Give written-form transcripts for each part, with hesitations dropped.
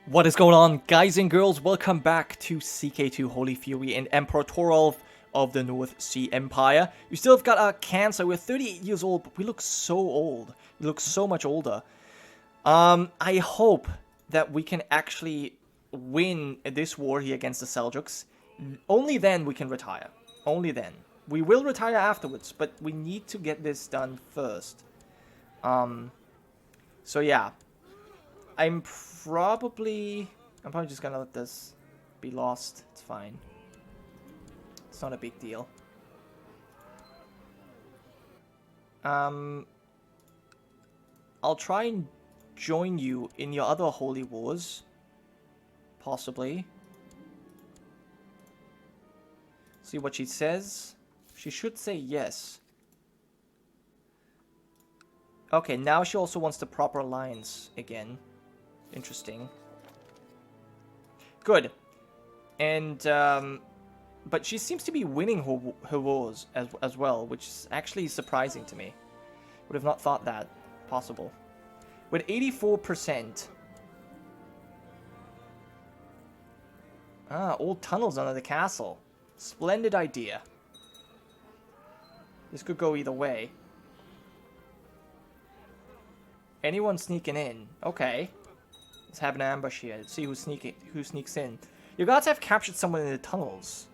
What is going on, guys and girls? Welcome back to CK2 Holy Fury and Emperor Torolf of the North Sea Empire. We still have got our cancer. We're 38 years old, but we look so old. We look so much older. I hope that we can actually win this war here against the Seljuks. Only then we can retire. Only then. We will retire afterwards, but we need to get this done first. So yeah. I'm probably just gonna let this be lost. It's fine. It's not a big deal. I'll try and join you in your other holy wars. Possibly. See what she says. She should say yes. Okay, now she also wants the proper alliance again. Interesting. Good. And, but she seems to be winning her wars as well, which is actually surprising to me. Would have not thought that possible. With 84%. Ah, old tunnels under the castle. Splendid idea. This could go either way. Anyone sneaking in? Okay. Let's have an ambush here. Let's see who sneaks in. Your guards have captured someone in the tunnels.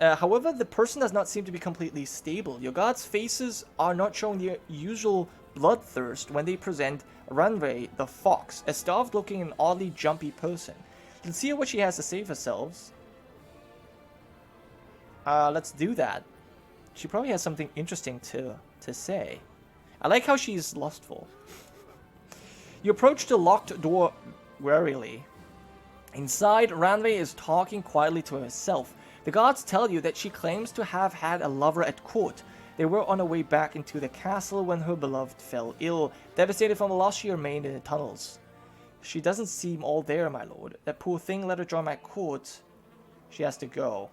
However, the person does not seem to be completely stable. Your guards' faces are not showing the usual bloodthirst when they present Runway the Fox, a starved-looking and oddly jumpy person. Let's see what she has to say for herself. Let's do that. She probably has something interesting to say. I like how she's lustful. You approach the locked door warily. Inside, Ranvei is talking quietly to herself. The guards tell you that she claims to have had a lover at court. They were on their way back into the castle when her beloved fell ill, devastated from the loss she remained in the tunnels. She doesn't seem all there, my lord. That poor thing let her join my court. She has to go.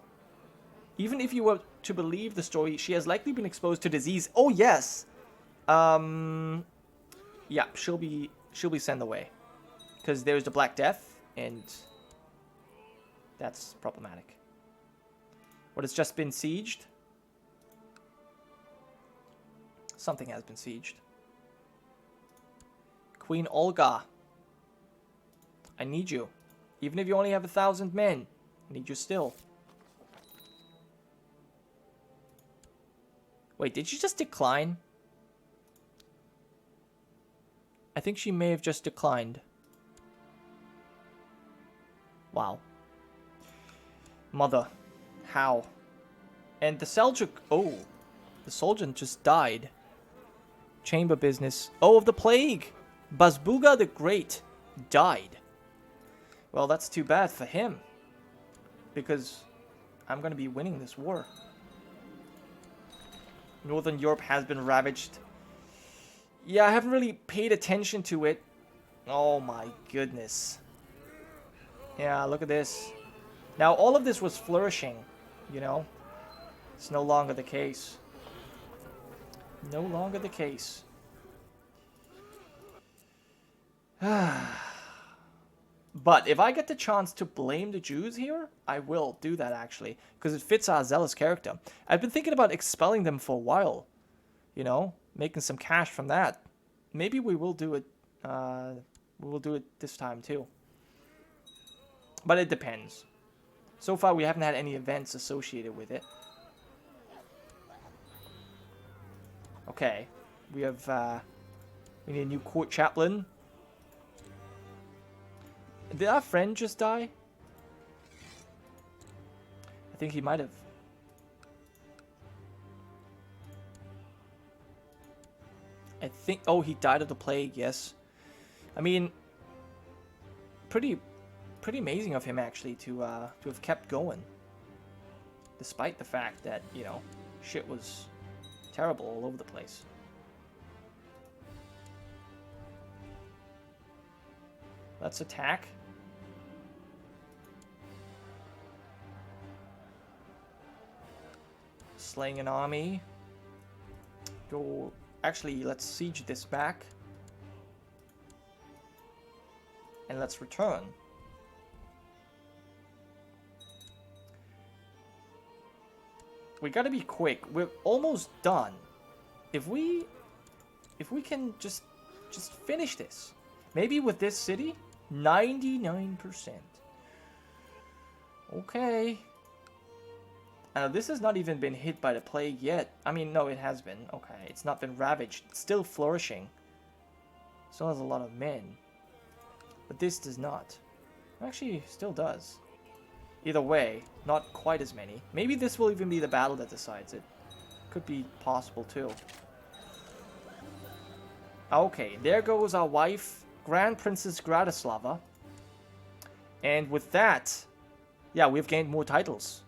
Even if you were to believe the story, she has likely been exposed to disease. Oh, yes! Yeah, she'll be sent away. Because there's the Black Death, and that's problematic. What has just been sieged? Something has been sieged. Queen Olga. I need you. Even if you only have 1,000 men, I need you still. Wait, did she just decline? I think she may have just declined. Wow. Mother. How? And the Seljuk... Oh. The Soldier just died. Chamber business. Oh, of the plague! Bazbuga the Great died. Well, that's too bad for him. Because I'm going to be winning this war. Northern Europe has been ravaged. Yeah, I haven't really paid attention to it. Oh my goodness. Yeah, look at this. Now, all of this was flourishing, you know. It's no longer the case. No longer the case. But if I get the chance to blame the Jews here, I will do that, actually. Because it fits our zealous character. I've been thinking about expelling them for a while. You know, making some cash from that. Maybe we will do it. We will do it this time too. But it depends. So far, we haven't had any events associated with it. Okay, we have. We need a new court chaplain. Did our friend just die? I think he might have. I think... Oh, he died of the plague, yes. I mean... Pretty amazing of him, actually, to have kept going. Despite the fact that, you know, shit was terrible all over the place. Let's attack. Slaying an army. Go... Actually, let's siege this back. And let's return. We gotta be quick. We're almost done. If we can just finish this. Maybe with this city, 99%. Okay. This has not even been hit by the plague yet. I mean, no, it has been. Okay, it's not been ravaged. It's still flourishing. Still has a lot of men. But this does not. Actually, still does. Either way, not quite as many. Maybe this will even be the battle that decides it. Could be possible too. Okay, there goes our wife, Grand Princess Gratislava. And with that, yeah, we've gained more titles.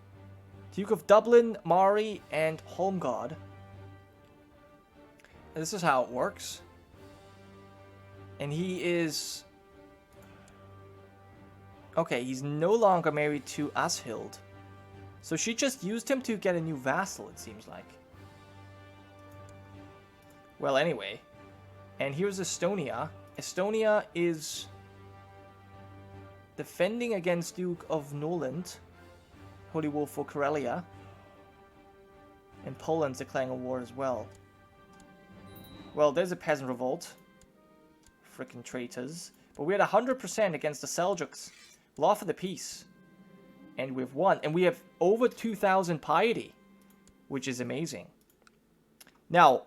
Duke of Dublin, Mari, and Holmgard. And this is how it works. And he is... Okay, he's no longer married to Ashild. So she just used him to get a new vassal, it seems like. Well, anyway. And here's Estonia. Estonia is defending against Duke of Noland. Holy War for Karelia. And Poland's declaring a war as well. Well, there's a peasant revolt. Frickin' traitors. But we're at 100% against the Seljuks. Law for the peace. And we've won. And we have over 2,000 piety. Which is amazing. Now,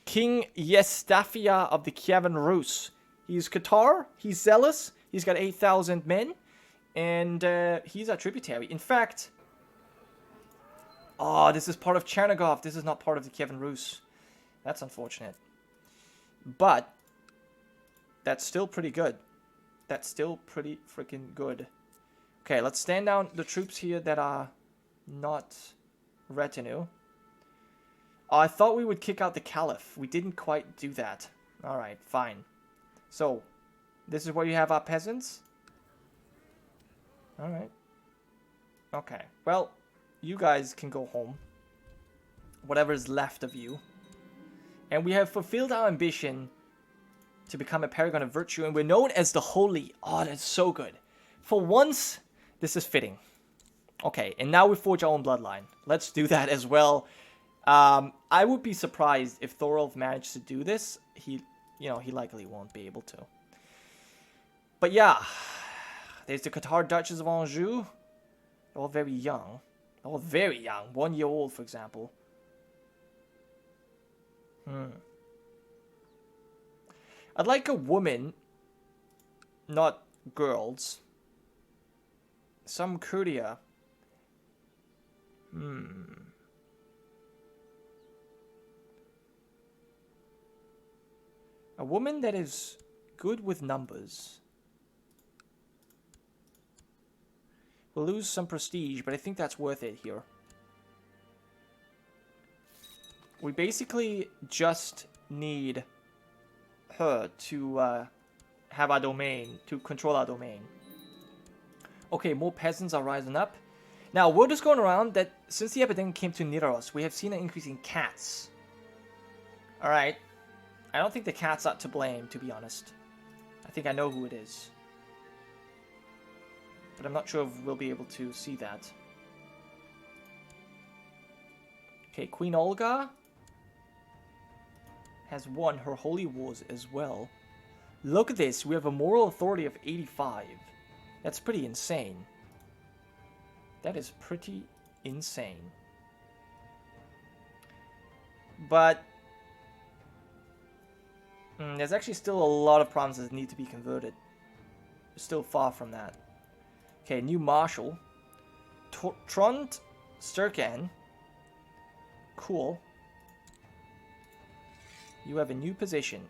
King Yestafia of the Kievan Rus. He's Cathar. He's zealous. He's got 8,000 men. And he's our tributary. In fact... Oh, this is part of Chernigov. This is not part of the Kievan Rus. That's unfortunate. But... that's still pretty good. That's still pretty freaking good. Okay, let's stand down the troops here that are not retinue. Oh, I thought we would kick out the Caliph. We didn't quite do that. Alright, fine. So, this is where you have our peasants. Alright. Okay, well, you guys can go home. Whatever is left of you. And we have fulfilled our ambition to become a paragon of virtue, and we're known as the Holy. Oh, that's so good. For once, this is fitting. Okay, and now we forge our own bloodline. Let's do that as well. I would be surprised if Torolf managed to do this. He likely won't be able to. But yeah, there's the Cathar Duchess of Anjou. They're all very young. They're all very young. 1 year old, for example. I'd like a woman, not girls. Some courtier. A woman that is good with numbers. We'll lose some prestige, but I think that's worth it here. We basically just need her to have our domain, to control our domain. Okay, more peasants are rising up. Now, word is going around that since the epidemic came to Nidaros, we have seen an increase in cats. Alright. I don't think the cat's not to blame, to be honest. I think I know who it is. But I'm not sure if we'll be able to see that. Okay, Queen Olga has won her holy wars as well. Look at this, we have a moral authority of 85. That's pretty insane. That is pretty insane. But there's actually still a lot of problems that need to be converted. We're still far from that. Okay, new marshal. Trond Sturkan. Cool. You have a new position.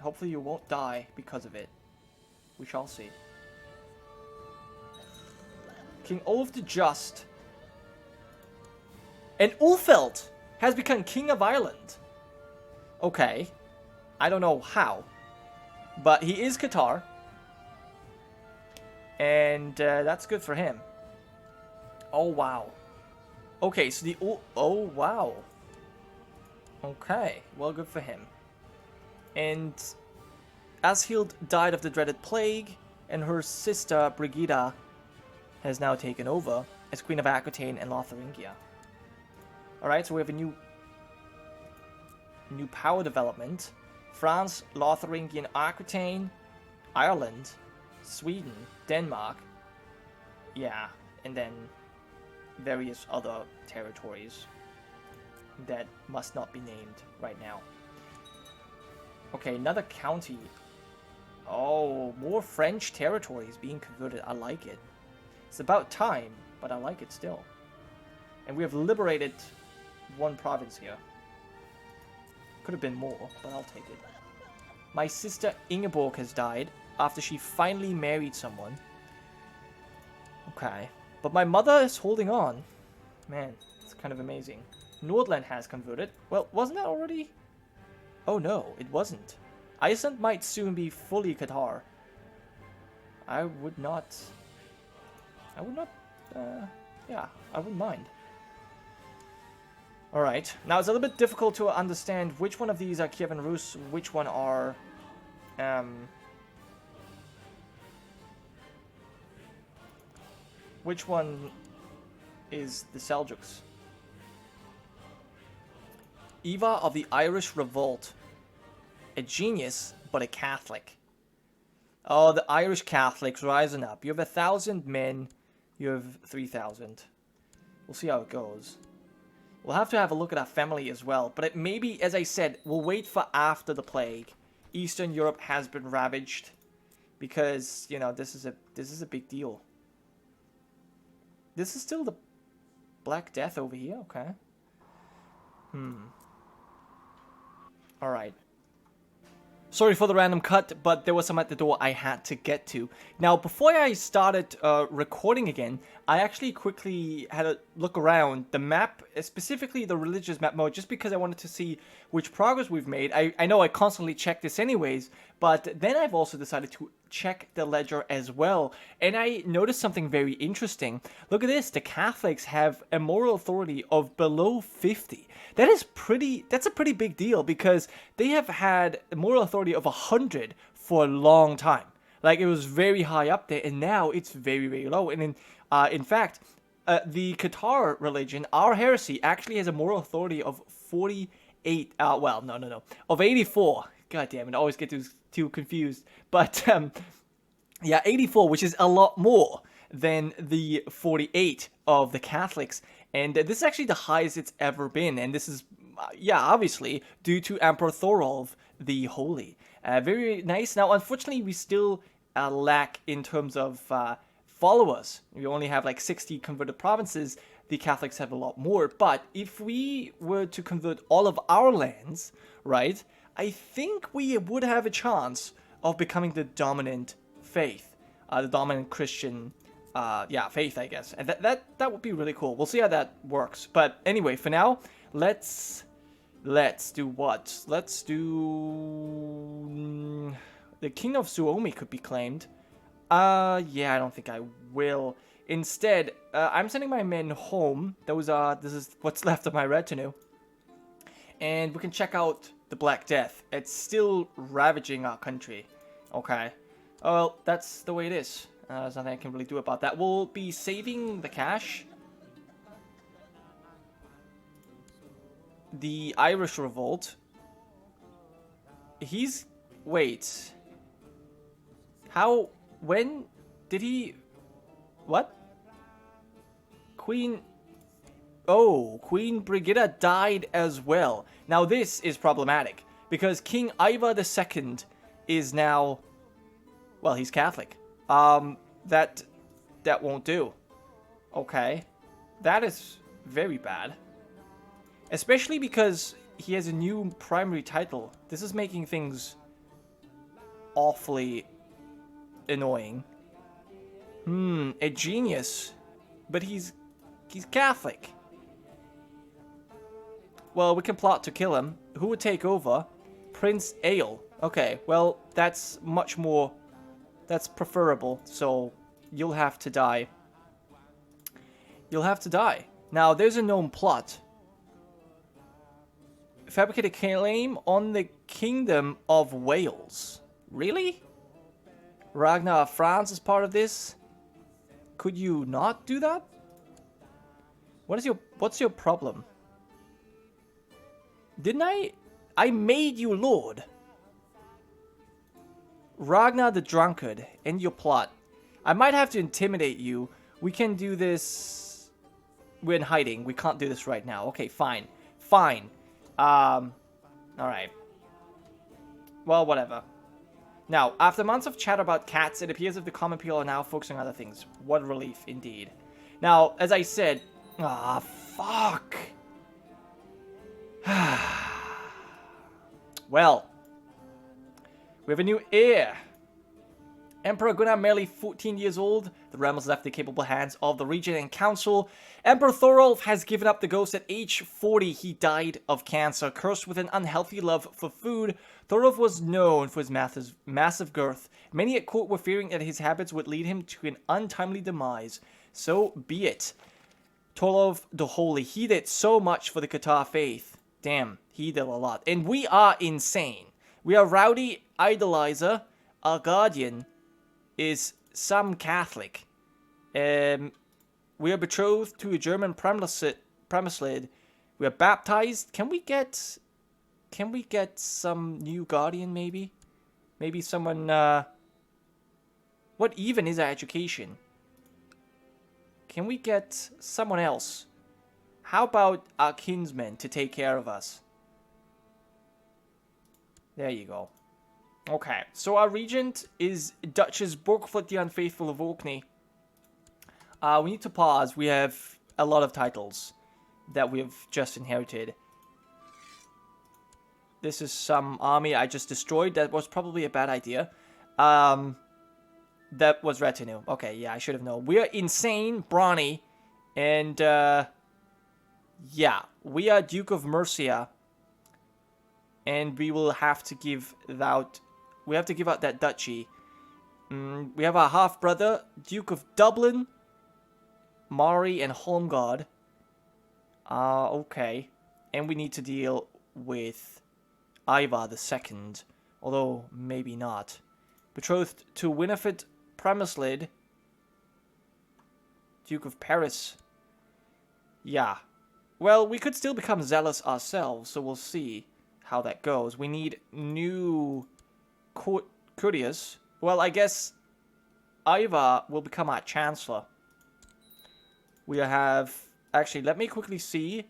Hopefully you won't die because of it. We shall see. King Olaf the Just. And Ulfeld has become King of Ireland. Okay. I don't know how. But he is Cathar. And that's good for him. Oh, wow. Okay, so the... Oh, wow. Okay. Well, good for him. And Ashild died of the dreaded plague, and her sister Brigida has now taken over as Queen of Aquitaine and Lotharingia. Alright, so we have a new power development. France, Lotharingian Aquitaine, Ireland, Sweden, Denmark. Yeah, and then various other territories that must not be named right now. Okay, another county. Oh, more French territories being converted. I like it. It's about time, but I like it still. And we have liberated one province here. Could have been more, but I'll take it. My sister Ingeborg has died after she finally married someone. Okay. But my mother is holding on. Man, it's kind of amazing. Nordland has converted. Well, wasn't that already? Oh no, it wasn't. Iceland might soon be fully Cathar. I wouldn't mind. Alright, now it's a little bit difficult to understand which one of these are Kievan Rus, which one are... which one is the Seljuks? Eva of the Irish Revolt. A genius, but a Catholic. Oh, the Irish Catholics rising up. You have 1,000 men. You have 3,000. We'll see how it goes. We'll have to have a look at our family as well. But it maybe, as I said, we'll wait for after the plague. Eastern Europe has been ravaged. Because, you know, this is a big deal. This is still the Black Death over here? Okay. Alright. Sorry for the random cut, but there was some at the door I had to get to. Now, before I started recording again, I actually quickly had a look around the map, specifically the religious map mode, just because I wanted to see which progress we've made. I know I constantly check this anyways, but then I've also decided to check the ledger as well. And I noticed something very interesting. Look at this, the Catholics have a moral authority of below 50. That's a pretty big deal because they have had a moral authority of 100 for a long time. Like, it was very high up there, and now it's very, very low. And in fact, the Cathar religion, our heresy, actually has a moral authority of 48. Of 84. God damn it, I always get too confused. But yeah, 84, which is a lot more than the 48 of the Catholics. And this is actually the highest it's ever been. And this is, obviously, due to Emperor Torolf the Holy. Very nice. Now, unfortunately, we still lack in terms of followers. We only have like 60 converted provinces. The Catholics have a lot more. But if we were to convert all of our lands, right, I think we would have a chance of becoming the dominant faith. The dominant Christian faith, I guess. And that would be really cool. We'll see how that works. But anyway, for now, let's do what? Let's do... the King of Suomi could be claimed. I don't think I will. Instead, I'm sending my men home. This is what's left of my retinue. And we can check out the Black Death. It's still ravaging our country. Okay. Well, that's the way it is. There's nothing I can really do about that. We'll be saving the cash. The Irish Revolt. Wait. How... When did he... What? Queen Brigida died as well. Now this is problematic. Because King Ivar II is now... Well, he's Catholic. That won't do. Okay. That is very bad. Especially because he has a new primary title. This is making things awfully annoying. A genius. But he's Catholic. Well, we can plot to kill him. Who would take over? Prince Ale. Okay, well, that's much more... That's preferable, so you'll have to die. You'll have to die. Now, there's a known plot. Fabricate a claim on the Kingdom of Wales. Really? Ragnar of France is part of this? Could you not do that? What's your problem? Didn't I made you lord. Ragnar the drunkard, end your plot. I might have to intimidate you. We can do this. We're in hiding. We can't do this right now. Okay, fine. Fine. Alright. Well, whatever. Now, after months of chat about cats, it appears that the common people are now focusing on other things. What relief, indeed. Now, as I said... Ah, fuck. Well, we have a new heir. Emperor Gunnar, merely 14 years old, the realm was left in the capable hands of the Regent and Council. Emperor Torolf has given up the ghost at age 40. He died of cancer, cursed with an unhealthy love for food. Torolf was known for his massive girth. Many at court were fearing that his habits would lead him to an untimely demise. So be it. Torolf the Holy, he did so much for the Cathar faith. Damn, he did a lot. And we are insane. We are rowdy idolizer. Our guardian is some Catholic. We are betrothed to a German premislid. We are baptized. Can we get some new guardian, maybe? Maybe someone, what even is our education? Can we get someone else? How about our kinsmen to take care of us? There you go. Okay, so our regent is Duchess Borgflit the Unfaithful of Orkney. We need to pause. We have a lot of titles that we have just inherited. This is some army I just destroyed. That was probably a bad idea. That was retinue. Okay, yeah, I should have known. We are insane, brawny, and yeah, we are Duke of Mercia, and we will have to give out. We have to give out that duchy. We have our half brother, Duke of Dublin, Mari, and Holmgard. Okay, and we need to deal with Ivar II, although maybe not. Betrothed to Winifred Premislid, Duke of Paris. Yeah. Well, we could still become zealous ourselves, so we'll see how that goes. We need new courtiers. Well, I guess Ivar will become our chancellor. We have... Actually, let me quickly see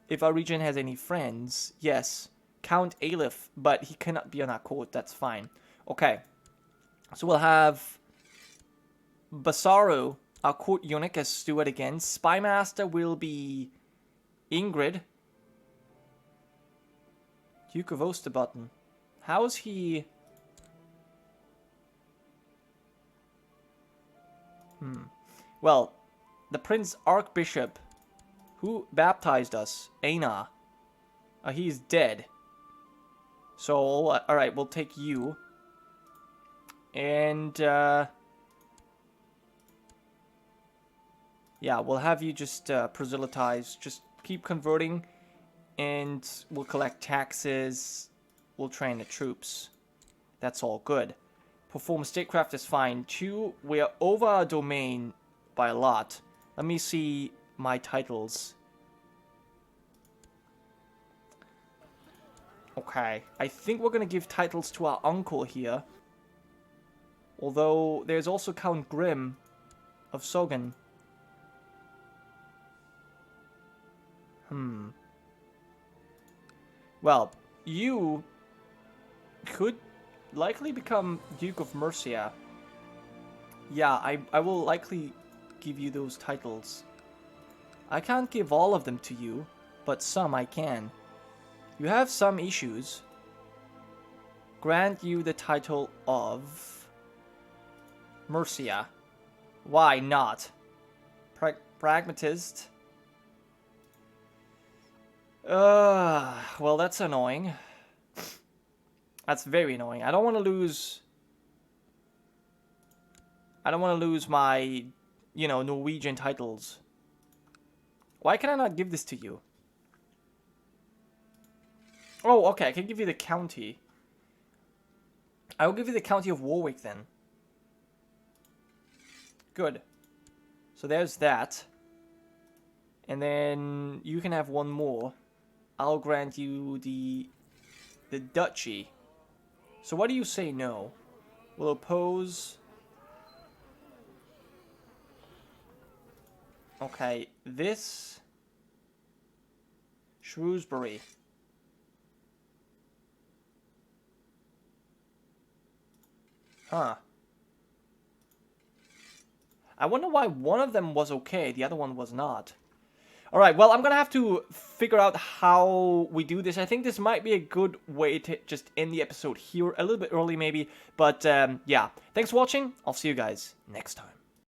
if our regent has any friends. Yes, Count Aleph, but he cannot be on our court. That's fine. Okay. So we'll have Basaru, our court eunuch, as Stuart again. Spymaster will be Ingrid. Duke of Osterbotten. How is he... Well, the Prince Archbishop who baptized us, Einar, he's dead. So, alright, we'll take you. And, yeah, we'll have you just proselytize. Just keep converting, and we'll collect taxes. We'll train the troops. That's all good. Perform statecraft is fine. 2, we are over our domain by a lot. Let me see my titles. Okay, I think we're going to give titles to our uncle here. Although, there's also Count Grim of Sogan. Well, you could likely become Duke of Mercia. Yeah, I will likely give you those titles. I can't give all of them to you, but some I can. You have some issues. Grant you the title of Mercia. Why not? Pragmatist. Well, that's annoying. That's very annoying. I don't want to lose my, you know, Norwegian titles. Why can I not give this to you? Oh, okay, I can give you the county. I will give you the County of Warwick then. Good. So there's that. And then you can have one more. I'll grant you the duchy. So what do you say no? We'll oppose... Okay, this... Shrewsbury. Huh. I wonder why one of them was okay, the other one was not. Alright, well, I'm gonna have to figure out how we do this. I think this might be a good way to just end the episode here, a little bit early maybe. But, yeah. Thanks for watching. I'll see you guys next time.